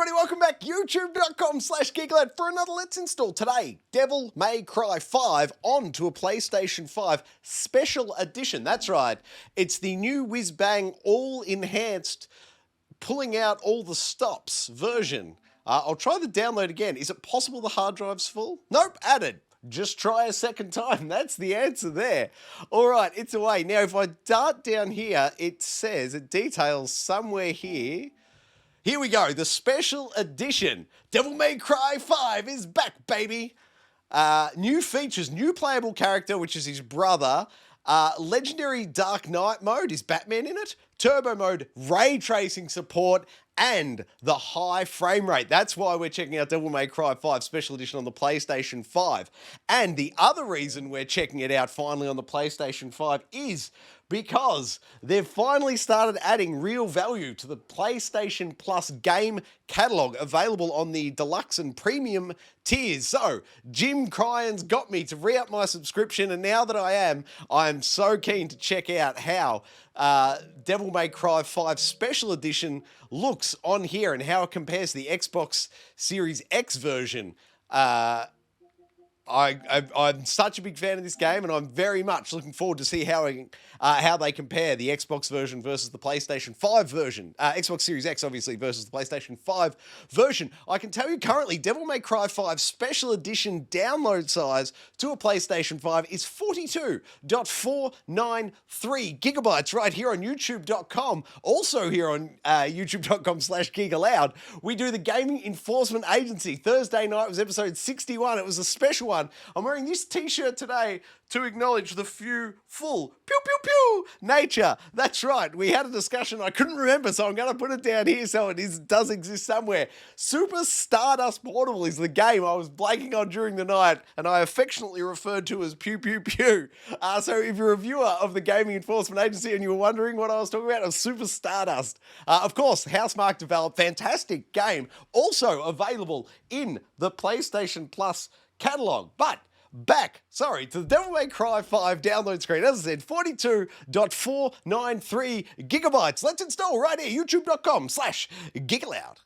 everybody, welcome back. YouTube.com/Geek for another Let's Install. Today, Devil May Cry 5 onto a PlayStation 5 Special Edition. That's right, it's the new whiz-bang, all-enhanced, pulling out all the stops version. I'll try the download again. Is it possible the hard drive's full? Nope, added. Just try a second time. That's the answer there. All right, it's away. Now, if I dart down here, it details somewhere here. Here we go, the special edition. Devil May Cry 5 is back, baby. New features, new playable character, which is his brother. Legendary Dark Knight mode, is Batman in it? Turbo mode, ray tracing support, and the high frame rate. That's why we're checking out Devil May Cry 5 Special Edition on the PlayStation 5. And the other reason we're checking it out finally on the PlayStation 5 is because they've finally started adding real value to the PlayStation Plus game catalog available on the deluxe and premium tiers. So Jim Cryan's got me to re-up my subscription, and now that I'm so keen to check out how Devil May Cry 5 Special Edition looks on here and how it compares to the Xbox Series X version. I'm such a big fan of this game, and I'm very much looking forward to see how they compare the Xbox version versus the PlayStation 5 version. Xbox Series X, obviously, versus the PlayStation 5 version. I can tell you currently, Devil May Cry 5 Special Edition download size to a PlayStation 5 is 42.493 gigabytes right here on YouTube.com. Also here on YouTube.com/GeekAloud, we do the Gaming Enforcement Agency. Thursday night was episode 61. It was a special one. I'm wearing this t-shirt today to acknowledge the full pew pew pew nature. That's right, we had a discussion, I couldn't remember, so I'm going to put it down here so it does exist somewhere. Super Stardust Portable is the game I was blanking on during the night, and I affectionately referred to as pew pew pew. So if you're a viewer of the Gaming Enforcement Agency and you were wondering what I was talking about, it was Super Stardust. Of course, Housemarque developed, fantastic game, also available in the PlayStation Plus catalog. But back, to the Devil May Cry 5 download screen. As I said, 42.493 gigabytes. Let's install right here, youtube.com/GeekAloud.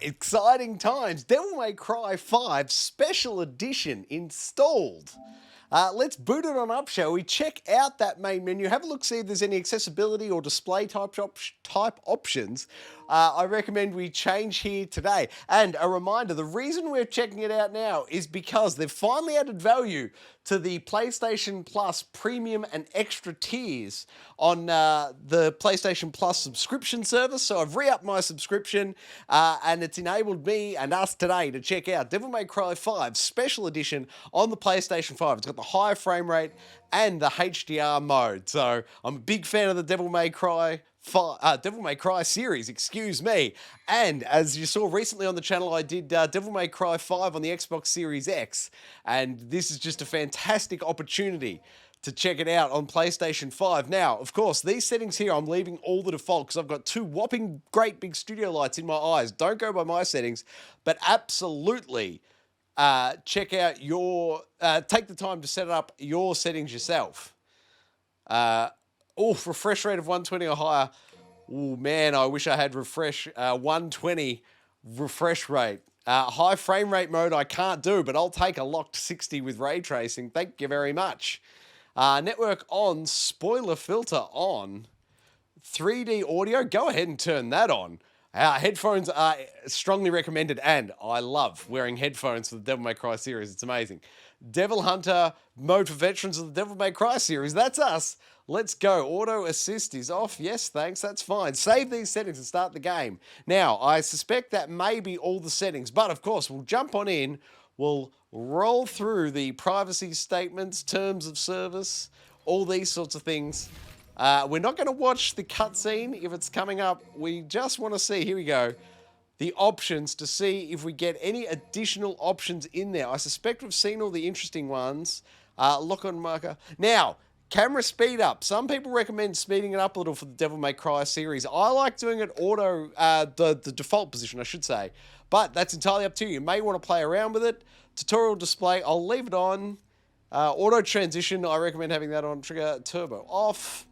Exciting times. Devil May Cry 5 Special Edition installed. Let's boot it on up, shall we? Check out that main menu. Have a look, see if there's any accessibility or display type options. I recommend we change here today. And a reminder, the reason we're checking it out now is because they've finally added value to the PlayStation Plus Premium and Extra tiers on the PlayStation Plus subscription service. So I've re-upped my subscription and it's enabled me and us today to check out Devil May Cry 5 Special Edition on the PlayStation 5. It's got the higher frame rate and the HDR mode. So I'm a big fan of the Devil May Cry series, excuse me. And as you saw recently on the channel, I did Devil May Cry 5 on the Xbox Series X. And this is just a fantastic opportunity to check it out on PlayStation 5. Now, of course, these settings here, I'm leaving all the default because I've got two whopping great big studio lights in my eyes. Don't go by my settings, but absolutely check out your, take the time to set up your settings yourself. Refresh rate of 120 or higher. Oh man, I wish I had 120 refresh rate. High frame rate mode I can't do, but I'll take a locked 60 with ray tracing. Thank you very much. Network on, spoiler filter on. 3D audio, go ahead and turn that on. Headphones are strongly recommended, and I love wearing headphones for the Devil May Cry series. It's amazing. Devil Hunter mode for veterans of the Devil May Cry series. That's us. Let's go. Auto assist is off. Yes, thanks. That's fine. Save these settings and start the game. Now, I suspect that may be all the settings, but of course, we'll jump on in. We'll roll through the privacy statements, terms of service, all these sorts of things. We're not going to watch the cutscene if it's coming up. We just want to see, here we go, the options to see if we get any additional options in there. I suspect we've seen all the interesting ones. Lock on marker. Now, camera speed up. Some people recommend speeding it up a little for the Devil May Cry series. I like doing it auto, the default position, I should say. But that's entirely up to you. You may want to play around with it. Tutorial display, I'll leave it on. Auto transition, I recommend having that on. Trigger turbo off.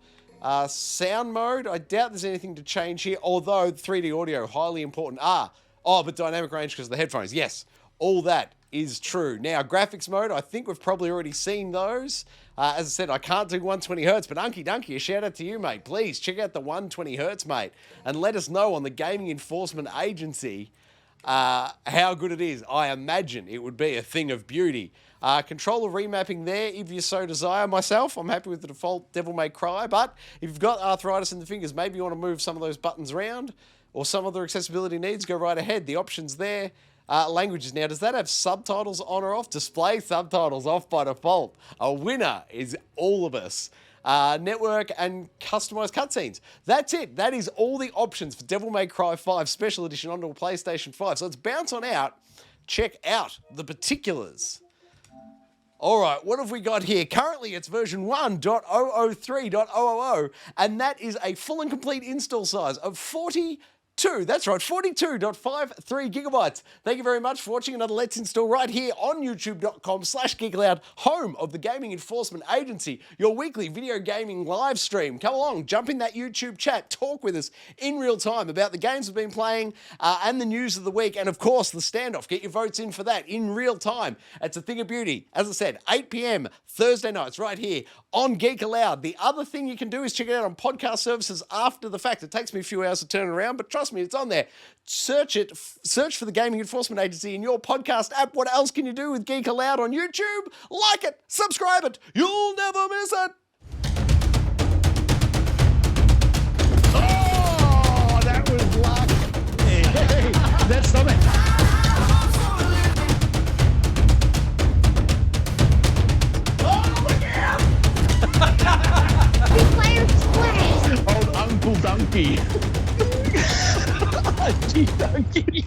Sound mode, I doubt there's anything to change here, although 3D audio, highly important. But dynamic range because of the headphones. Yes, all that is true. Now, graphics mode, I think we've probably already seen those. As I said, I can't do 120 hertz, but Unky Dunky, a shout out to you, mate. Please check out the 120 hertz, mate, and let us know on the Gaming Enforcement Agency how good it is. I imagine it would be a thing of beauty. Controller remapping there if you so desire. Myself, I'm happy with the default Devil May Cry, but if you've got arthritis in the fingers, maybe you want to move some of those buttons around or some other accessibility needs, go right ahead. The options there. Languages. Now, does that have subtitles on or off? Display subtitles off by default. A winner is all of us. Network and customized cutscenes. That's it. That is all the options for Devil May Cry 5 Special Edition onto a PlayStation 5. So let's bounce on out. Check out the particulars. All right, what have we got here? Currently, it's version 1.003.000, and that is a full and complete install size of 42. That's right, 42.53 gigabytes. Thank you very much for watching another Let's Install right here on youtube.com/GeekAloud, home of the Gaming Enforcement Agency, your weekly video gaming live stream. Come along, jump in that YouTube chat, talk with us in real time about the games we've been playing and the news of the week, and of course, the standoff. Get your votes in for that in real time. It's a thing of beauty. As I said, 8 p.m. Thursday nights right here on Geek Aloud. The other thing you can do is check it out on podcast services after the fact. It takes me a few hours to turn it around, but trust me, it's on there. Search for the Gaming Enforcement Agency in your podcast app. What else can you do with Geek Aloud on YouTube? Like it, subscribe it, you'll never miss it. Oh, that was luck. Hey, that's something. Old Uncle Donkey. Donkey.